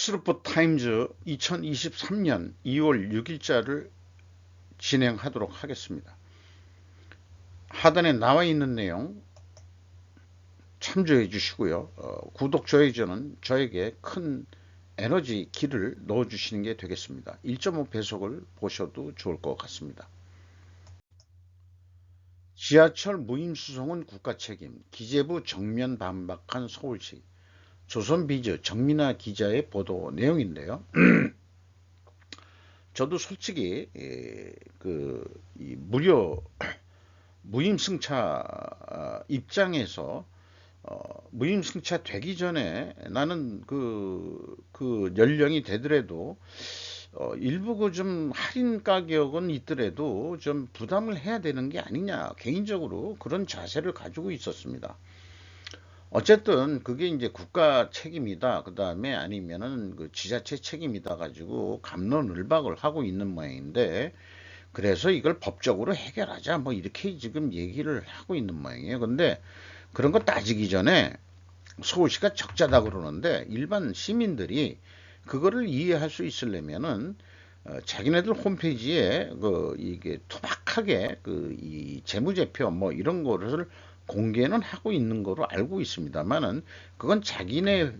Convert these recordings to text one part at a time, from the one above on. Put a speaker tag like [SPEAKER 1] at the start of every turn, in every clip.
[SPEAKER 1] 엑스루프 타임즈 2023년 2월 6일자를 진행하도록 하겠습니다. 하단에 나와 있는 내용 참조해 주시고요. 구독, 좋아요는 저에게 큰 에너지 기를 넣어 주시는 게 되겠습니다. 1.5 배속을 보셔도 좋을 것 같습니다. 지하철 무임수송은 국가 책임, 기재부 정면 반박한 서울시. 조선비즈 정민아 기자의 보도 내용인데요. 저도 솔직히 무료 무임승차 입장에서 무임승차 되기 전에 나는 그 연령이 되더라도 일부 좀 할인 가격은 있더라도 좀 부담을 해야 되는 게 아니냐, 개인적으로 그런 자세를 가지고 있었습니다. 어쨌든 그게 이제 국가 책임이다, 그 다음에 아니면은 그 지자체 책임이다 가지고 갑론을박을 하고 있는 모양인데, 그래서 이걸 법적으로 해결하자 뭐 이렇게 지금 얘기를 하고 있는 모양이에요. 근데 그런 거 따지기 전에 서울시가 적자다 그러는데, 일반 시민들이 그거를 이해할 수 있으려면은 자기네들 홈페이지에 이게 투박하게 이 재무제표 뭐 이런 거를 공개는 하고 있는 거로 알고 있습니다만은, 그건 자기네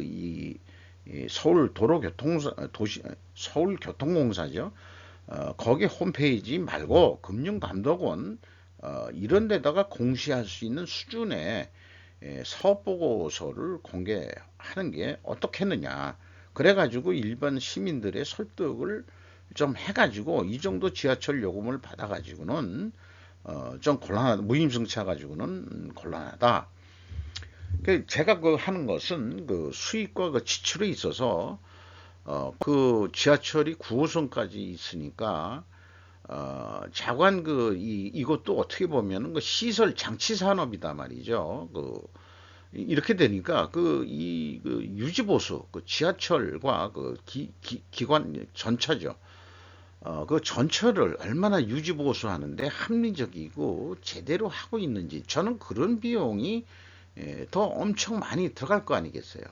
[SPEAKER 1] 이 서울교통공사죠. 거기 홈페이지 말고 금융감독원 이런 데다가 공시할 수 있는 수준의 사업보고서를 공개하는 게 어떻겠느냐. 그래가지고 일반 시민들의 설득을 좀 해가지고 이 정도 지하철 요금을 받아가지고는 좀 곤란하다. 무임승차 가지고는 곤란하다. 제가 하는 것은 수익과 지출에 있어서 그 지하철이 9호선까지 있으니까 자관 이것도 어떻게 보면 시설 장치 산업이다 말이죠. 이렇게 되니까 유지보수, 지하철과 기관 전차죠. 그 전철을 얼마나 유지보수하는데 합리적이고 제대로 하고 있는지, 저는 그런 비용이 더 엄청 많이 들어갈 거 아니겠어요.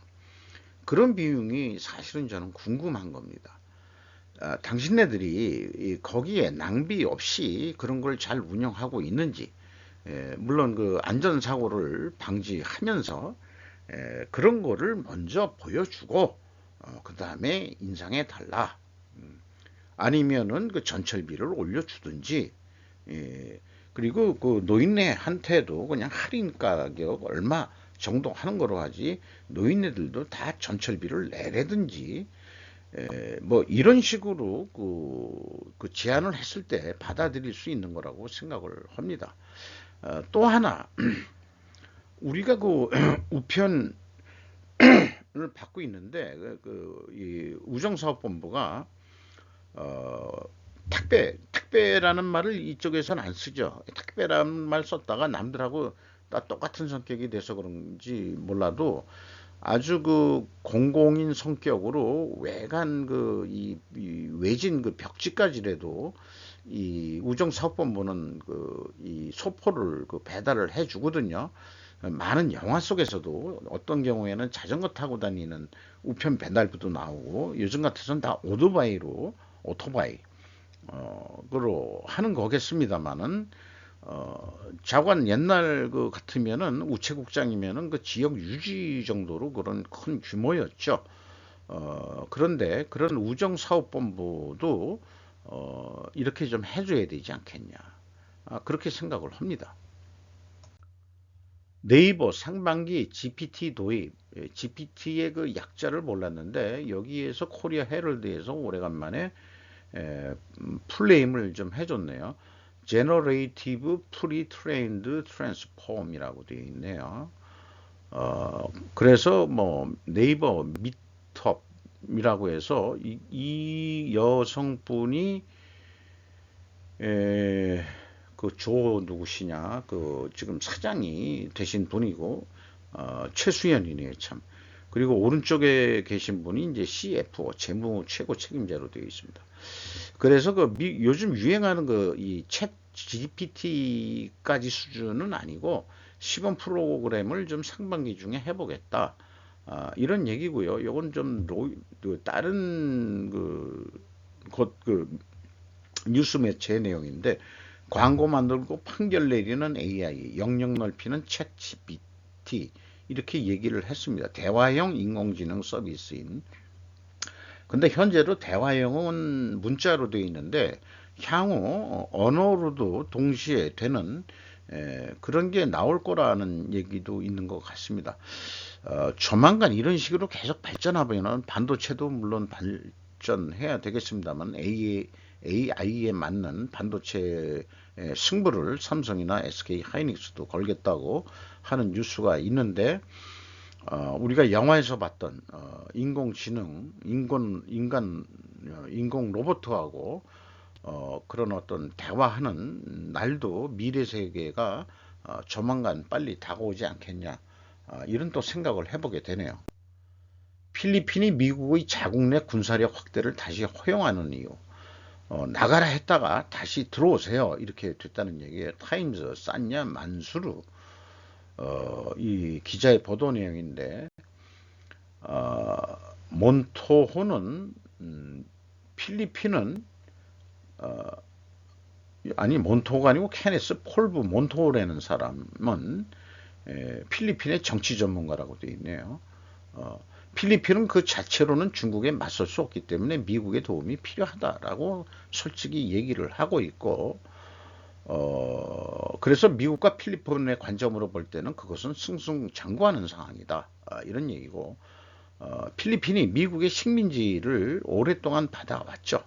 [SPEAKER 1] 그런 비용이 사실은 저는 궁금한 겁니다. 당신네들이 거기에 낭비 없이 그런 걸 잘 운영하고 있는지, 물론 안전사고를 방지하면서 그런 거를 먼저 보여주고 그 다음에 인상해 달라. 아니면은 전철비를 올려주든지, 그리고 노인네한테도 그냥 할인 가격 얼마 정도 하는 거로 하지, 노인네들도 다 전철비를 내라든지, 뭐 이런 식으로 제안을 했을 때 받아들일 수 있는 거라고 생각을 합니다. 또 하나, 우리가 우편을 받고 있는데 이 우정사업본부가 택배라는 말을 이쪽에서는 안 쓰죠. 택배라는 말 썼다가 남들하고 다 똑같은 성격이 돼서 그런지 몰라도 아주 공공인 성격으로 외관 이 외진 벽지까지라도 이 우정사업본부는 이 소포를 배달을 해 주거든요. 많은 영화 속에서도 어떤 경우에는 자전거 타고 다니는 우편 배달부도 나오고, 요즘 같아서는 다 오토바이 그로 하는 거겠습니다만은, 자관 옛날 같으면은 우체국장이면은 지역 유지 정도로 그런 큰 규모였죠. 그런데 그런 우정사업본부도 이렇게 좀 해줘야 되지 않겠냐, 그렇게 생각을 합니다. 네이버 상반기 GPT 도입, GPT의 약자를 몰랐는데 여기에서 코리아 헤럴드에서 오래간만에 플레임을 좀 해줬네요. Generative Pre-trained Transform이라고 되어 있네요. 그래서 뭐 네이버 미트업이라고 해서 이 여성분이 조 누구시냐, 지금 사장이 되신 분이고, 최수연이네요, 참. 그리고 오른쪽에 계신 분이 이제 CFO, 재무 최고 책임자로 되어 있습니다. 그래서 요즘 유행하는 이 챗 GPT까지 수준은 아니고 시범 프로그램을 좀 상반기 중에 해보겠다. 이런 얘기고요. 요건 좀 다른 곧 뉴스 매체 내용인데, 광고 만들고 판결 내리는 AI, 영역 넓히는 챗 GPT, 이렇게 얘기를 했습니다. 대화형 인공지능 서비스인. 근데 현재로 대화형은 문자로 되어 있는데, 향후 언어로도 동시에 되는 그런 게 나올 거라는 얘기도 있는 것 같습니다. 조만간 이런 식으로 계속 발전하면 반도체도 물론 발전해야 되겠습니다만, AI에 맞는 반도체 승부를 삼성이나 SK 하이닉스도 걸겠다고 하는 뉴스가 있는데, 우리가 영화에서 봤던 인공지능, 인공 로봇하고 그런 어떤 대화하는 날도 미래 세계가 조만간 빨리 다가오지 않겠냐, 이런 또 생각을 해보게 되네요. 필리핀이 미국의 자국 내 군사력 확대를 다시 허용하는 이유, 나가라 했다가 다시 들어오세요, 이렇게 됐다는 얘기예요. 타임즈, 산냐 만수르, 이 기자의 보도 내용인데, 어, 몬토호는 필리핀은 아니 몬토가 아니고 케네스 폴브 몬토라는 사람은 필리핀의 정치 전문가라고 되어 있네요. 필리핀은 그 자체로는 중국에 맞설 수 없기 때문에 미국의 도움이 필요하다라고 솔직히 얘기를 하고 있고, 그래서 미국과 필리핀의 관점으로 볼 때는 그것은 승승장구하는 상황이다, 이런 얘기고, 필리핀이 미국의 식민지를 오랫동안 받아왔죠.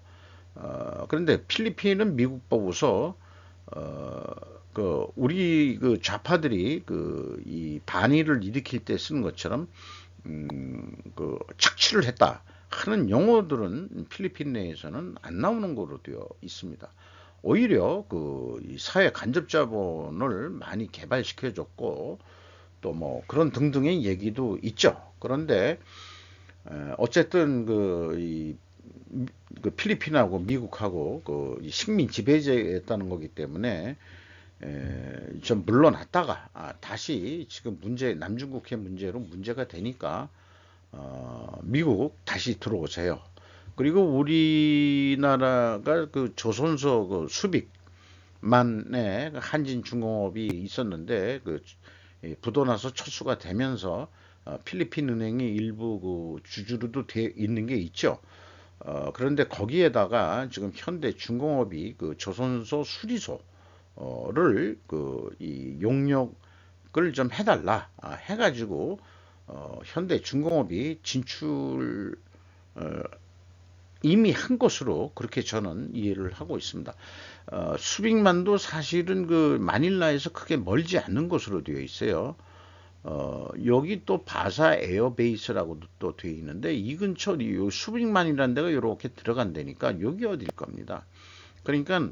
[SPEAKER 1] 그런데 필리핀은 미국보고서 우리 좌파들이 이 반의를 일으킬 때 쓰는 것처럼 착취를 했다 하는 용어들은 필리핀 내에서는 안 나오는 거로 되어 있습니다. 오히려 이 사회 간접 자본을 많이 개발시켜줬고, 또 뭐 그런 등등의 얘기도 있죠. 그런데 어쨌든 필리핀하고 미국하고 식민 지배제였다는 거기 때문에 좀 물러났다가 다시 지금 남중국해 문제로 문제가 되니까 미국 다시 들어오세요. 그리고 우리나라가 조선소 수빅만의 한진중공업이 있었는데, 부도나서 철수가 되면서 필리핀 은행이 일부 주주로도 돼 있는 게 있죠. 그런데 거기에다가 지금 현대중공업이 조선소 수리소를 이 용역을 좀 해달라 해가지고 현대중공업이 진출 이미 한 것으로 그렇게 저는 이해를 하고 있습니다. 수빅만도 사실은 마닐라에서 크게 멀지 않는 곳으로 되어 있어요. 여기 또 바사 에어베이스라고도 또 되어 있는데, 이 근처 수빅만이라는 데가 이렇게 들어간다니까 여기 어딜 겁니다. 그러니까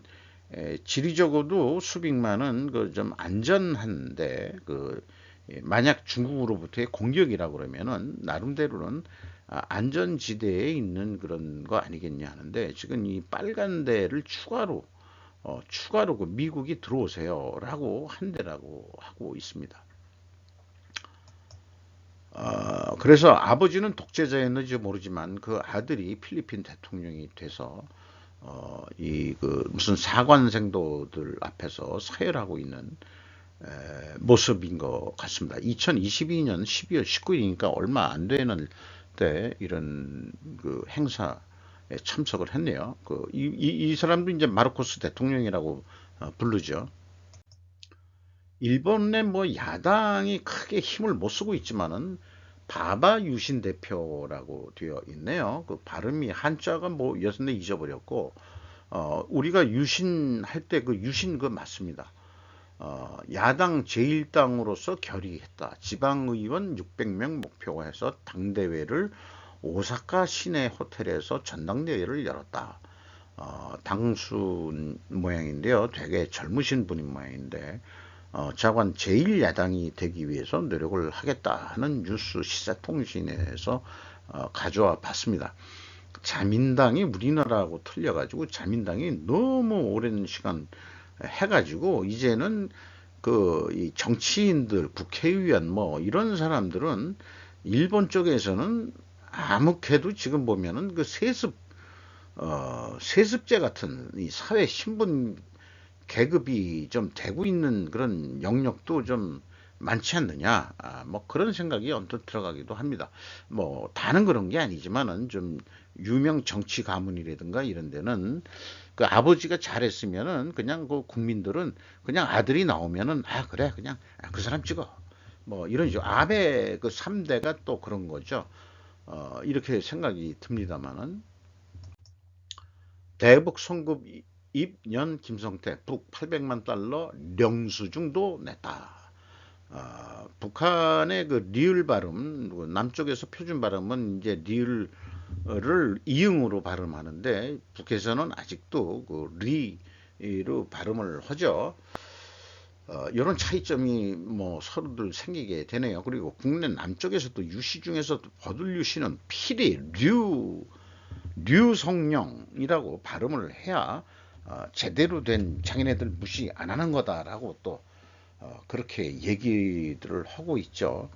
[SPEAKER 1] 지리적으로도 수빅만은 좀 안전한데, 만약 중국으로부터의 공격이라고 그러면은 나름대로는 안전지대에 있는 그런 거 아니겠냐 하는데, 지금 이 빨간 데를 추가로 미국이 들어오세요라고 한 데라고 하고 있습니다. 그래서 아버지는 독재자였는지 모르지만 그 아들이 필리핀 대통령이 돼서 무슨 사관생도들 앞에서 사열하고 있는 모습인 것 같습니다. 2022년 12월 19일이니까 얼마 안 되는 때 이런 행사에 참석을 했네요. 이 사람도 이제 마르코스 대통령이라고 부르죠. 일본의 뭐 야당이 크게 힘을 못 쓰고 있지만은 바바 유신 대표라고 되어 있네요. 발음이 한자가 뭐 여선데 잊어버렸고, 우리가 유신 할 때 유신 맞습니다. 야당 제1당으로서 결의했다. 지방의원 600명 목표로 해서 당대회를 오사카 시내 호텔에서 전당대회를 열었다. 당수 모양인데요. 되게 젊으신 분인 모양인데, 자관 제1야당이 되기 위해서 노력을 하겠다 하는 뉴스 시사통신에서 가져와 봤습니다. 자민당이 우리나라하고 틀려가지고 자민당이 너무 오랜 시간 해가지고 이제는 이 정치인들, 국회의원 뭐 이런 사람들은 일본 쪽에서는 아무개도 지금 보면은 그 세습제 같은 이 사회 신분 계급이 좀 되고 있는 그런 영역도 좀 많지 않느냐. 뭐 그런 생각이 언뜻 들어가기도 합니다. 뭐 다는 그런 게 아니지만은 좀 유명 정치 가문이라든가 이런 데는 그 아버지가 잘했으면은 그냥 그 국민들은 그냥 아들이 나오면은 그래 그냥 그 사람 찍어. 뭐 이런 식으로 아베 그 3대가 또 그런 거죠. 이렇게 생각이 듭니다만은 대북 송금 입년 김성태 북 800만 달러 영수증도 냈다. 북한의 그 리을 발음, 남쪽에서 표준 발음은 이제 리을을 이응으로 발음하는데 북에서는 아직도 그 리로 발음을 하죠. 이런 차이점이 뭐 서로들 생기게 되네요. 그리고 국내 남쪽에서도 유씨 중에서도 버들유씨는 필히 류성룡이라고 발음을 해야 제대로 된 장인애들 무시 안 하는 거다라고 또 그렇게 얘기들을 하고 있죠.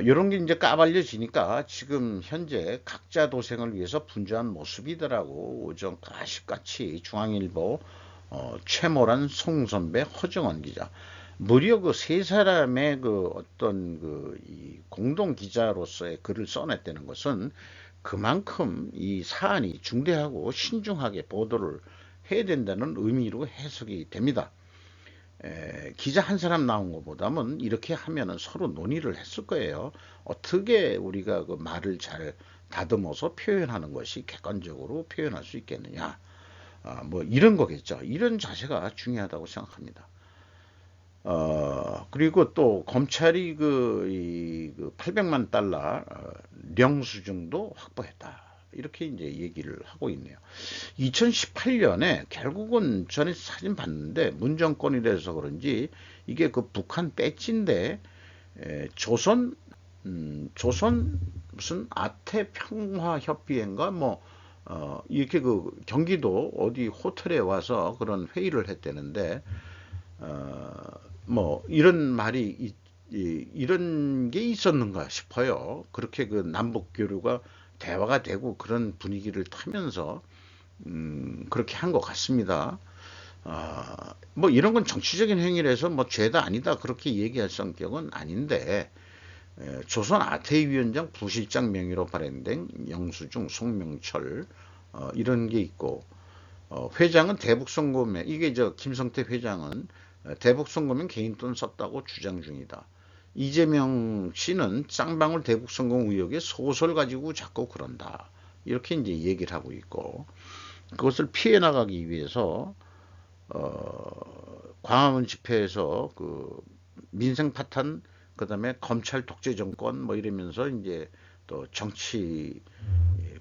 [SPEAKER 1] 이런 게 이제 까발려지니까 지금 현재 각자 도생을 위해서 분주한 모습이더라고. 오전 가십같이 중앙일보 최모란 송선배 허정원 기자. 무려 그 세 사람의 그 어떤 그이 공동 기자로서의 글을 써냈다는 것은 그만큼 이 사안이 중대하고 신중하게 보도를 해야 된다는 의미로 해석이 됩니다. 기자 한 사람 나온 것보다는 이렇게 하면은 서로 논의를 했을 거예요. 어떻게 우리가 그 말을 잘 다듬어서 표현하는 것이 객관적으로 표현할 수 있겠느냐. 뭐 이런 거겠죠. 이런 자세가 중요하다고 생각합니다. 그리고 또 검찰이 그 800만 달러 영수증도 확보했다. 이렇게 이제 얘기를 하고 있네요. 2018년에 결국은 전에 사진 봤는데 문정권이라서 그런지 이게 그 북한 배지인데 조선 무슨 아태평화협의회인가 뭐 이렇게 그 경기도 어디 호텔에 와서 그런 회의를 했다는데 뭐 이런 말이 이런 게 있었는가 싶어요. 그렇게 그 남북 교류가 대화가 되고 그런 분위기를 타면서 그렇게 한 것 같습니다. 뭐 이런 건 정치적인 행위라서 뭐 죄다 아니다 그렇게 얘기할 성격은 아닌데 조선 아태위원장 부실장 명의로 발행된 영수증 송명철 이런 게 있고 회장은 대북송금에 이게 저 김성태 회장은 대북송금엔 개인 돈 썼다고 주장 중이다. 이재명 씨는 쌍방울 대북송금 의혹에 소설 가지고 자꾸 그런다. 이렇게 이제 얘기를 하고 있고 그것을 피해 나가기 위해서 광화문 집회에서 그 민생 파탄 그다음에 검찰 독재 정권 뭐 이러면서 이제 또 정치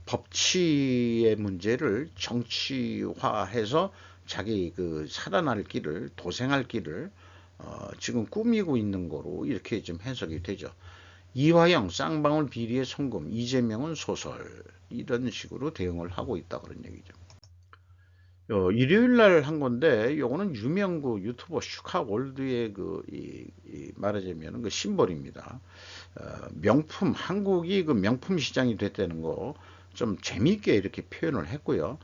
[SPEAKER 1] 법치의 문제를 정치화해서 자기 그 살아날 길을 도생할 길을 지금 꾸미고 있는 거로 이렇게 좀 해석이 되죠. 이화영 쌍방울 비리의 송금, 이재명은 소설 이런 식으로 대응을 하고 있다 그런 얘기죠. 일요일 날 한 건데 요거는 유명 그 유튜버 슈카월드의 말하자면 그 심벌입니다. 명품 한국이 그 명품 시장이 됐다는 거 좀 재미있게 이렇게 표현을 했고요.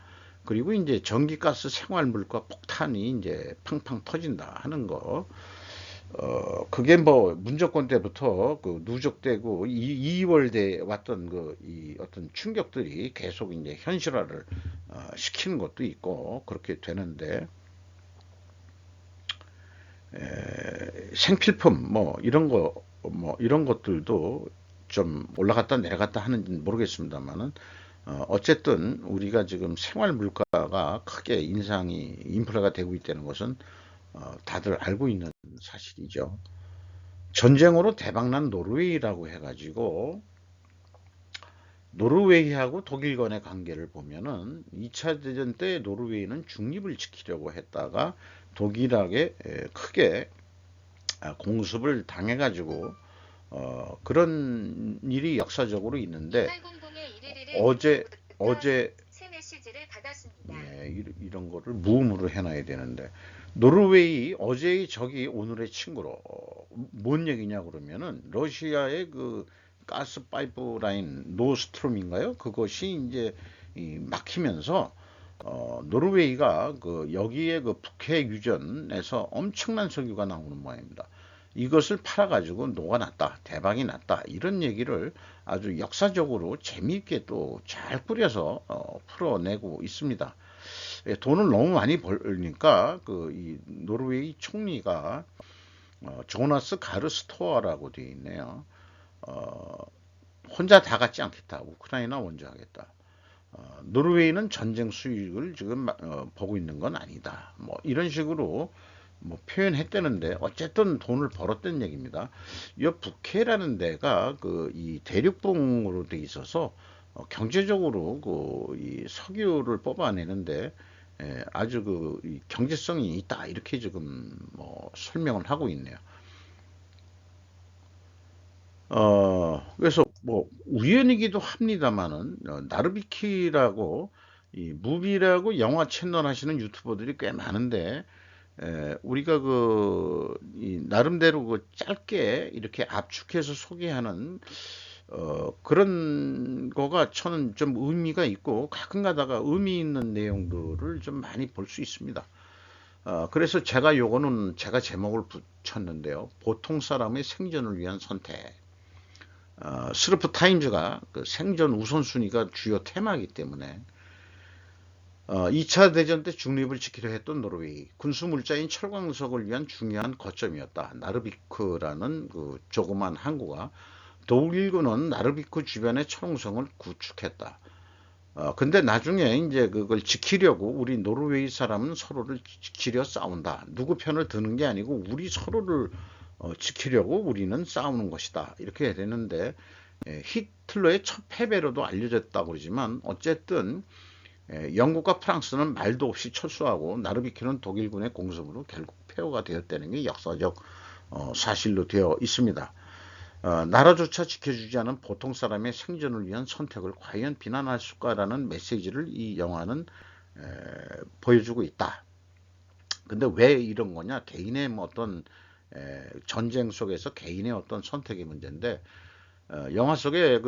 [SPEAKER 1] 그리고 이제 전기가스 생활물가 폭탄이 이제 팡팡 터진다 하는 거. 그게 뭐 문정권 때부터 그 누적되고 2월돼 왔던 이 어떤 충격들이 계속 이제 현실화를 시키는 것도 있고 그렇게 되는데 생필품 뭐 이런 거 뭐 이런 것들도 좀 올라갔다 내려갔다 하는지 모르겠습니다만은 어쨌든 우리가 지금 생활 물가가 크게 인상이 인플레가 되고 있다는 것은 다들 알고 있는 사실이죠. 전쟁으로 대박난 노르웨이라고 해가지고 노르웨이하고 독일 간의 관계를 보면은 2차 대전 때 노르웨이는 중립을 지키려고 했다가 독일에게 크게 공습을 당해가지고 그런 일이 역사적으로 있는데 어제 어제 이런 거를 무음으로 해놔야 되는데 노르웨이 어제의 적이 오늘의 친구로 뭔 얘기냐 그러면은 러시아의 그 가스 파이프라인 노스트롬인가요? 그것이 이제 막히면서 노르웨이가 그 여기에 그 북해 유전에서 엄청난 석유가 나오는 모양입니다. 이것을 팔아가지고 녹아났다, 대박이 났다, 이런 얘기를 아주 역사적으로 재미있게 또 잘 꾸려서 풀어내고 있습니다. 예, 돈을 너무 많이 벌니까 그 이 노르웨이 총리가 조나스 가르스토어라고 되어 있네요. 어, 혼자 다 갖지 않겠다. 우크라이나 먼저 하겠다. 노르웨이는 전쟁 수익을 지금 보고 있는 건 아니다. 뭐 이런 식으로 뭐 표현했다는데 어쨌든 돈을 벌었다는 얘기입니다. 이 북해라는 데가 그 이 대륙봉으로 돼 있어서 경제적으로 그 이 석유를 뽑아내는데 아주 그 경제성이 있다 이렇게 지금 뭐 설명을 하고 있네요. 그래서 뭐 우연이기도 합니다만은 나르비키라고 이 무비라고 영화 채널 하시는 유튜버들이 꽤 많은데 우리가 그 이 나름대로 그 짧게 이렇게 압축해서 소개하는 그런 거가 저는 좀 의미가 있고 가끔 가다가 의미 있는 내용들을 좀 많이 볼 수 있습니다. 그래서 제가 요거는 제가 제목을 붙였는데요. 보통 사람의 생존을 위한 선택. 스르프 타임즈가 그 생존 우선순위가 주요 테마이기 때문에 2차 대전 때 중립을 지키려 했던 노르웨이 군수 물자인 철광석을 위한 중요한 거점이었다. 나르비크라는 그 조그만 항구가 독일군은 나르비크 주변의 철옹성을 구축했다. 근데 나중에 이제 그걸 지키려고 우리 노르웨이 사람은 서로를 지키려 싸운다. 누구 편을 드는 게 아니고 우리 서로를 지키려고 우리는 싸우는 것이다. 이렇게 되는데 히틀러의 첫 패배로도 알려졌다고 그러지만 어쨌든 영국과 프랑스는 말도 없이 철수하고 나르비키는 독일군의 공습으로 결국 폐허가 되었다는 게 역사적 사실로 되어 있습니다. 나라조차 지켜주지 않은 보통 사람의 생존을 위한 선택을 과연 비난할 수가라는 메시지를 이 영화는 보여주고 있다. 근데 왜 이런 거냐? 개인의 뭐 어떤 전쟁 속에서 개인의 어떤 선택의 문제인데 영화 속에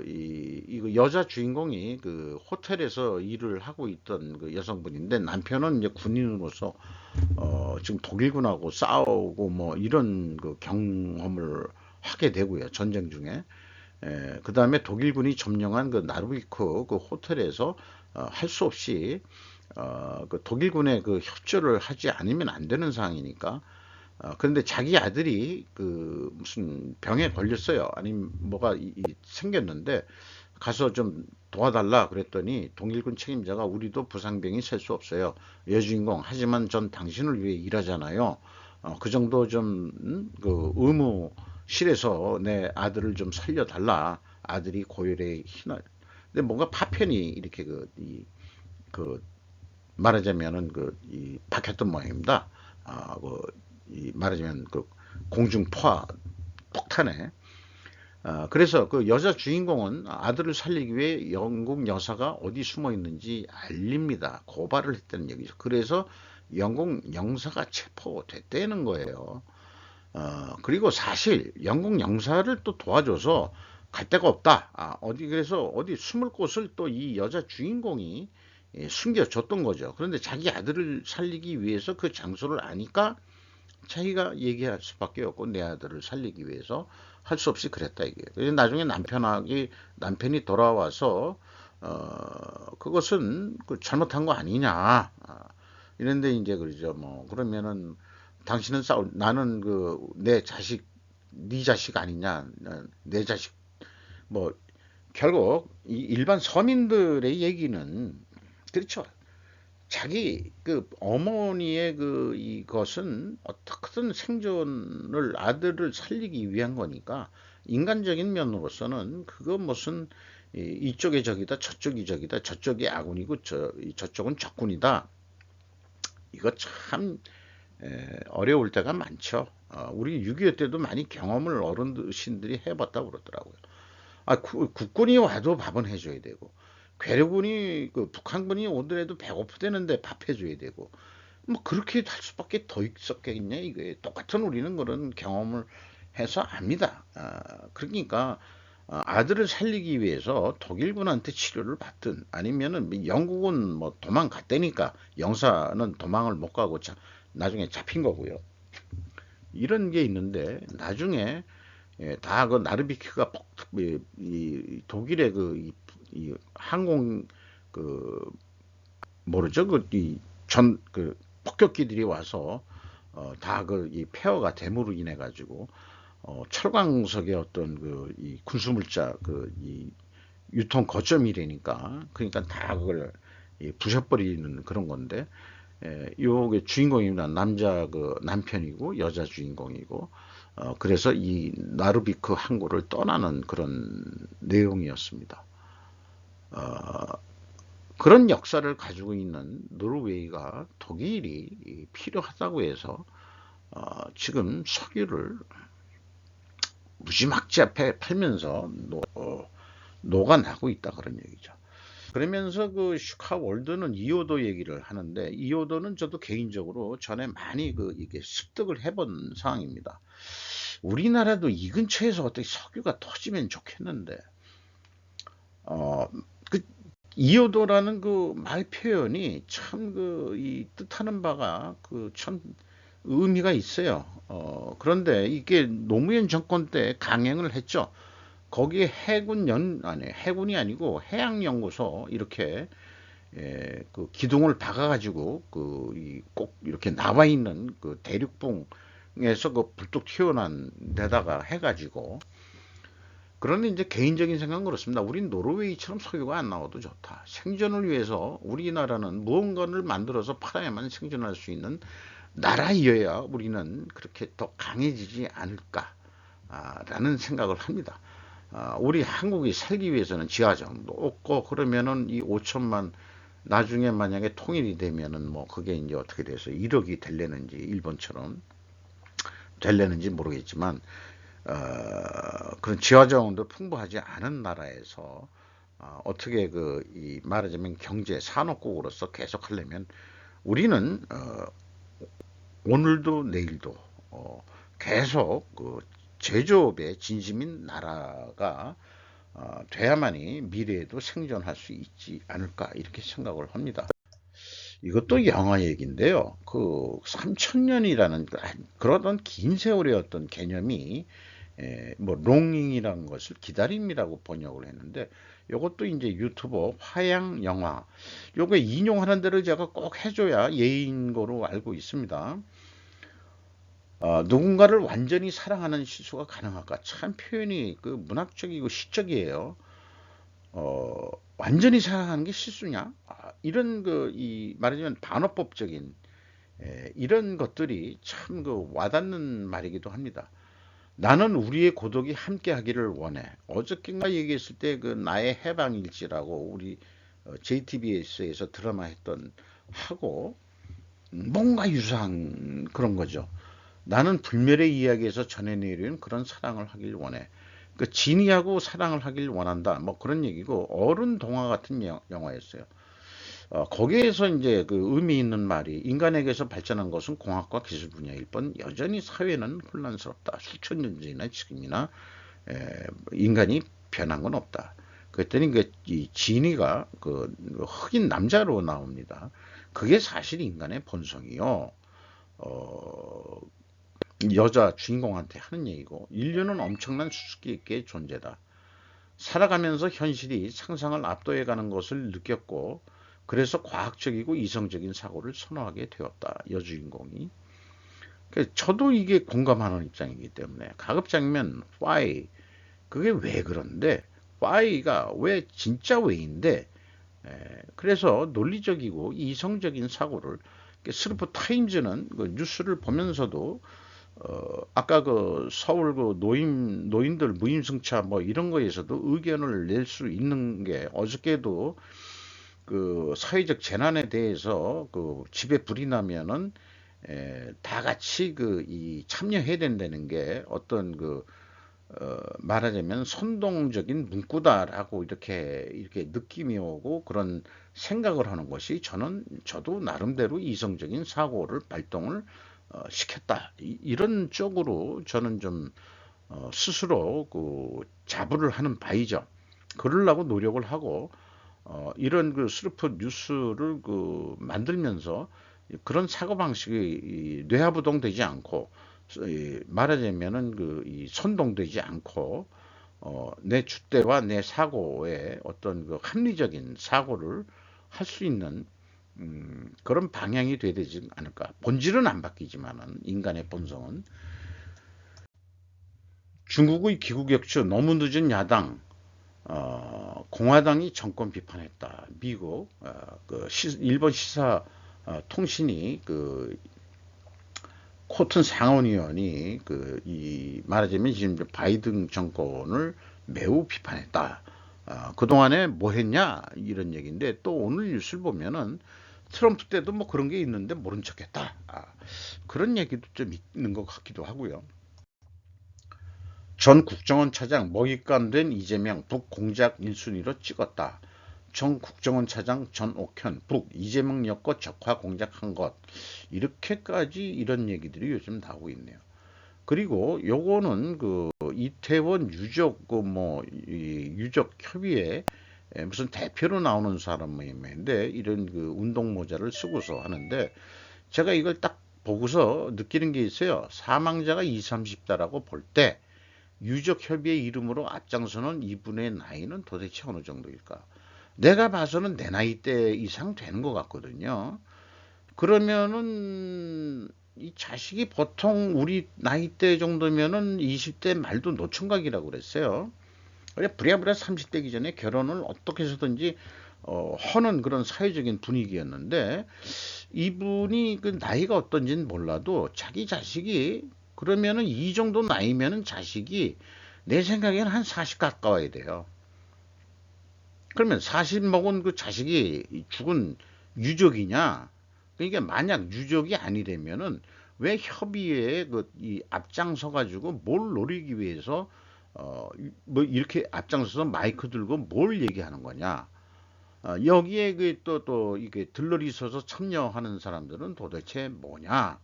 [SPEAKER 1] 이 여자 주인공이 그 호텔에서 일을 하고 있던 그 여성분인데 남편은 이제 군인으로서 지금 독일군하고 싸우고 뭐 이런 그 경험을 하게 되고요. 전쟁 중에. 그 다음에 독일군이 점령한 그 나르비크 그 호텔에서 할 수 없이 그 독일군의 그 협조를 하지 않으면 안 되는 상황이니까 그런데 자기 아들이 그 무슨 병에 걸렸어요. 아니면 뭐가 생겼는데 가서 좀 도와달라 그랬더니 독일군 책임자가 우리도 부상병이 셀 수 없어요. 여주인공 하지만 전 당신을 위해 일하잖아요. 그 정도 그 의무실에서 내 아들을 좀 살려달라. 아들이 고열에 근데 뭔가 파편이 이렇게 그 말하자면은 박혔던 모양입니다. 말하자면 그 공중 포화 폭탄에 그래서 그 여자 주인공은 아들을 살리기 위해 영국 여사가 어디 숨어 있는지 알립니다. 고발을 했다는 얘기죠. 그래서 영국 영사가 체포됐다는 거예요. 그리고 사실 영국 영사를 또 도와줘서 갈 데가 없다. 그래서 어디 숨을 곳을 또 이 여자 주인공이 숨겨줬던 거죠. 그런데 자기 아들을 살리기 위해서 그 장소를 아니까 자기가 얘기할 수밖에 없고 내 아들을 살리기 위해서 할 수 없이 그랬다 이게요. 그래서 나중에 남편이 돌아와서 그것은 그 잘못한 거 아니냐. 이런데 이제 그러죠. 뭐 그러면은 당신은 나는 그 내 자식 네 자식 아니냐. 내 자식 뭐 결국 이 일반 서민들의 얘기는 그렇죠. 자기 그 어머니의 그 이것은 어떻게든 생존을 아들을 살리기 위한 거니까 인간적인 면으로서는 그거 무슨 이쪽의 적이다 저쪽이 적이다 저쪽이 아군이고 저쪽은 적군이다 이거 참 어려울 때가 많죠. 우리 6.25 때도 많이 경험을 어른신들이 해봤다고 그러더라고요. 국군이 와도 밥은 해줘야 되고 괴뢰군이 그 북한군이 오더라도 배고프대는데 밥 해줘야 되고 뭐 그렇게 할 수밖에 더 있었겠냐 이게 똑같은 우리는 그런 경험을 해서 압니다. 그러니까 아들을 살리기 위해서 독일군한테 치료를 받든 아니면은 영국은 뭐 도망갔다니까 영사는 도망을 못 가고 나중에 잡힌 거고요. 이런 게 있는데 나중에 다 그 나르비크가 독일의 이 항공 그 모르죠 그 폭격기들이 와서 다 그 이 폐허가 됨으로 인해 가지고 철광석의 어떤 그 이 군수물자 그 이 유통 거점이라니까 그러니까 다 그걸 부셔버리는 그런 건데 요게 주인공입니다. 남자 그 남편이고 여자 주인공이고 그래서 이 나르비크 항구를 떠나는 그런 내용이었습니다. 어, 그런 역사를 가지고 있는 노르웨이가 독일이 필요하다고 해서 지금 석유를 무지막지 앞에 팔면서 녹아나고 있다 그런 얘기죠. 그러면서 그 슈카월드는 이오도 얘기를 하는데 이오도는 저도 개인적으로 전에 많이 이게 습득을 해본 상황입니다. 우리나라도 이 근처에서 어떻게 석유가 터지면 좋겠는데 어, 그 이오도라는 그 말 표현이 참 이 뜻하는 바가 그 참 의미가 있어요. 그런데 이게 노무현 정권 때 강행을 했죠. 거기에 해군이 아니고 해양연구소 이렇게 그 기둥을 박아가지고 꼭 이렇게 나와 있는 그 대륙봉에서 그 불뚝 튀어난 데다가 해가지고 그러니 이제 개인적인 생각은 그렇습니다. 우린 노르웨이처럼 석유가 안 나와도 좋다. 생존을 위해서 우리나라는 무언가를 만들어서 팔아야만 생존할 수 있는 나라이어야 우리는 그렇게 더 강해지지 않을까라는 생각을 합니다. 우리 한국이 살기 위해서는 지하정도 없고 그러면은 이 5천만 나중에 만약에 통일이 되면은 뭐 그게 이제 어떻게 돼서 1억이 될려는지 일본처럼 될려는지 모르겠지만 그런 지하자원도 풍부하지 않은 나라에서 어떻게 이 말하자면 경제 산업국으로서 계속 하려면 우리는 오늘도 내일도 계속 그 제조업에 진심인 나라가 돼야만이 미래에도 생존할 수 있지 않을까 이렇게 생각을 합니다. 이것도 영화 얘기인데요. 그 3천년이라는 그러던 긴 세월의 어떤 개념이 뭐 롱잉이라는 것을 기다림이라고 번역을 했는데 이것도 이제 유튜버 화양 영화 요게 인용하는 대로 제가 꼭 해줘야 예인 거로 알고 있습니다. 누군가를 완전히 사랑하는 시수가 가능할까? 참 표현이 그 문학적이고 시적이에요. 어, 완전히 사랑하는 게 실수냐? 이런 이 말하자면 반어법적인 이런 것들이 참 그 와닿는 말이기도 합니다. 나는 우리의 고독이 함께 하기를 원해. 어저께인가 얘기했을 때 그 나의 해방일지라고 우리 JTBS에서 드라마 했던 하고 뭔가 유사한 그런 거죠. 나는 불멸의 이야기에서 전해내려는 그런 사랑을 하길 원해. 그 진이하고 사랑을 하길 원한다. 뭐 그런 얘기고 어른 동화 같은 영화였어요. 거기에서 이제 그 의미 있는 말이 인간에게서 발전한 것은 공학과 기술 분야일 뿐 여전히 사회는 혼란스럽다. 수천 년 전이나 지금이나 인간이 변한 건 없다. 그랬더니 이 진이가 그 흑인 남자로 나옵니다. 그게 사실 인간의 본성이요. 어, 여자 주인공한테 하는 얘기고 인류는 엄청난 수수께 있게 존재다. 살아가면서 현실이 상상을 압도해가는 것을 느꼈고 그래서 과학적이고 이성적인 사고를 선호하게 되었다. 여주인공이. 저도 이게 공감하는 입장이기 때문에 가급적이면 why 그게 왜 그런데 why가 왜 진짜 왜인데 그래서 논리적이고 이성적인 사고를 스루프 타임즈는 그 뉴스를 보면서도 아까 그 서울 그 노인들 무임승차 뭐 이런 거에서도 의견을 낼 수 있는 게 어저께도 그 사회적 재난에 대해서 그 집에 불이 나면은 다 같이 이 참여해야 된다는 게 어떤 말하자면 선동적인 문구다라고 이렇게 느낌이 오고 그런 생각을 하는 것이 저도 나름대로 이성적인 사고를 발동을 시켰다. 이런 쪽으로 저는 좀 스스로 그 자부를 하는 바이죠. 그러려고 노력을 하고 이런 그 슬프 뉴스를 그 만들면서 그런 사고방식이 뇌하부동되지 않고 말하자면은 그 선동되지 않고 내 줏대와 내 사고의 어떤 그 합리적인 사고를 할 수 있는 그런 방향이 돼야 되지 않을까. 본질은 안 바뀌지만은 인간의 본성은 중국의 기국역주 너무 늦은 야당 공화당이 정권 비판했다. 미국 일본 시사 통신이 그 코튼 상원의원이 이 말하자면 지금 바이든 정권을 매우 비판했다. 그동안에 뭐 했냐 이런 얘기인데 또 오늘 뉴스를 보면은 트럼프 때도 뭐 그런 게 있는데 모른 척했다. 그런 얘기도 좀 있는 것 같기도 하고요. 전 국정원 차장 먹잇감 된 이재명 북 공작 1순위로 찍었다. 전 국정원 차장 전옥현 북 이재명 엮고 적화 공작한 것. 이렇게까지 이런 얘기들이 요즘 나오고 있네요. 그리고 요거는 그 이태원 유족 그뭐 유족 협의회 무슨 대표로 나오는 사람인데 이런 그 운동 모자를 쓰고서 하는데 제가 이걸 딱 보고서 느끼는 게 있어요. 사망자가 20, 30다라고 볼 때 유족협의회 이름으로 앞장서는 이분의 나이는 도대체 어느 정도일까? 내가 봐서는 내 나이대 이상 되는 것 같거든요. 그러면은 이 자식이 보통 우리 나이대 정도면은 20대 말도 노총각이라고 그랬어요. 그래 부랴부랴 30대기 전에 결혼을 어떻게 해서든지 하는 그런 사회적인 분위기였는데 이분이 그 나이가 어떤지는 몰라도 자기 자식이 그러면은 이 정도 나이면은 자식이 내 생각에는 한 40 가까워야 돼요. 그러면 40 먹은 그 자식이 죽은 유족이냐? 그러니까 만약 유족이 아니라면은 왜 협의회에 이 앞장서 가지고 뭘 노리기 위해서 뭐 이렇게 앞장서서 마이크 들고 뭘 얘기하는 거냐? 여기에 그 또 이게 들러리 서서 참여하는 사람들은 도대체 뭐냐?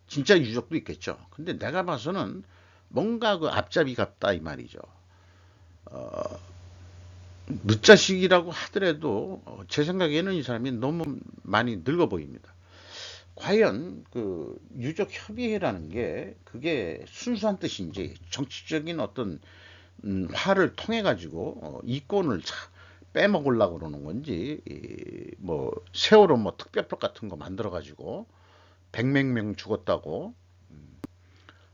[SPEAKER 1] 진짜 유족도 있겠죠. 근데 내가 봐서는 뭔가 그 앞잡이 같다 이 말이죠. 늦자식이라고 하더라도 제 생각에는 이 사람이 너무 많이 늙어 보입니다. 과연 그 유족 협의회라는 게 그게 순수한 뜻인지 정치적인 어떤 화를 통해 가지고 이권을 빼먹으려고 그러는 건지 뭐 세월호 뭐 특별법 같은 거 만들어 가지고 백몇 명 죽었다고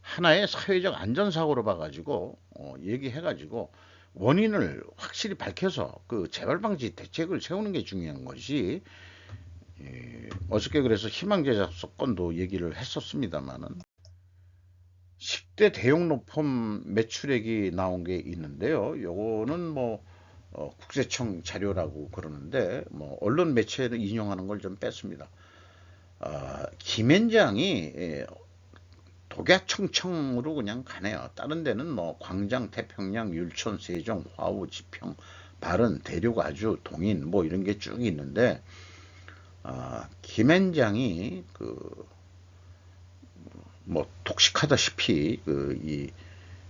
[SPEAKER 1] 하나의 사회적 안전사고로 봐가지고 얘기해가지고 원인을 확실히 밝혀서 그 재발 방지 대책을 세우는 게 중요한 것이 어저께 그래서 희망제작 건도 얘기를 했었습니다만은 10대 대형 로펌 매출액이 나온 게 있는데요. 요거는 뭐 국세청 자료라고 그러는데 뭐 언론 매체를 인용하는 걸 좀 뺐습니다. 김앤장이 독야청청으로 그냥 가네요. 다른 데는 뭐 광장, 태평양, 율촌, 세종, 화우, 지평, 발은, 대륙, 아주, 동인 뭐 이런 게 쭉 있는데 김앤장이 그 뭐 독식하다시피 이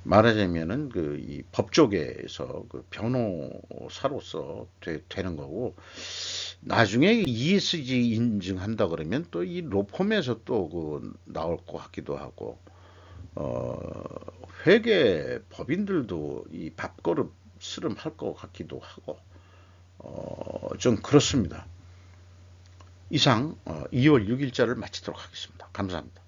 [SPEAKER 1] 말하자면은 이 법조계에서 그 변호사로서 되는 거고 나중에 ESG 인증한다 그러면 또 이 로펌에서 또 그 나올 것 같기도 하고 어 회계 법인들도 이 밥그릇 스름할 것 같기도 하고 좀 그렇습니다. 이상 2월 6일자를 마치도록 하겠습니다. 감사합니다.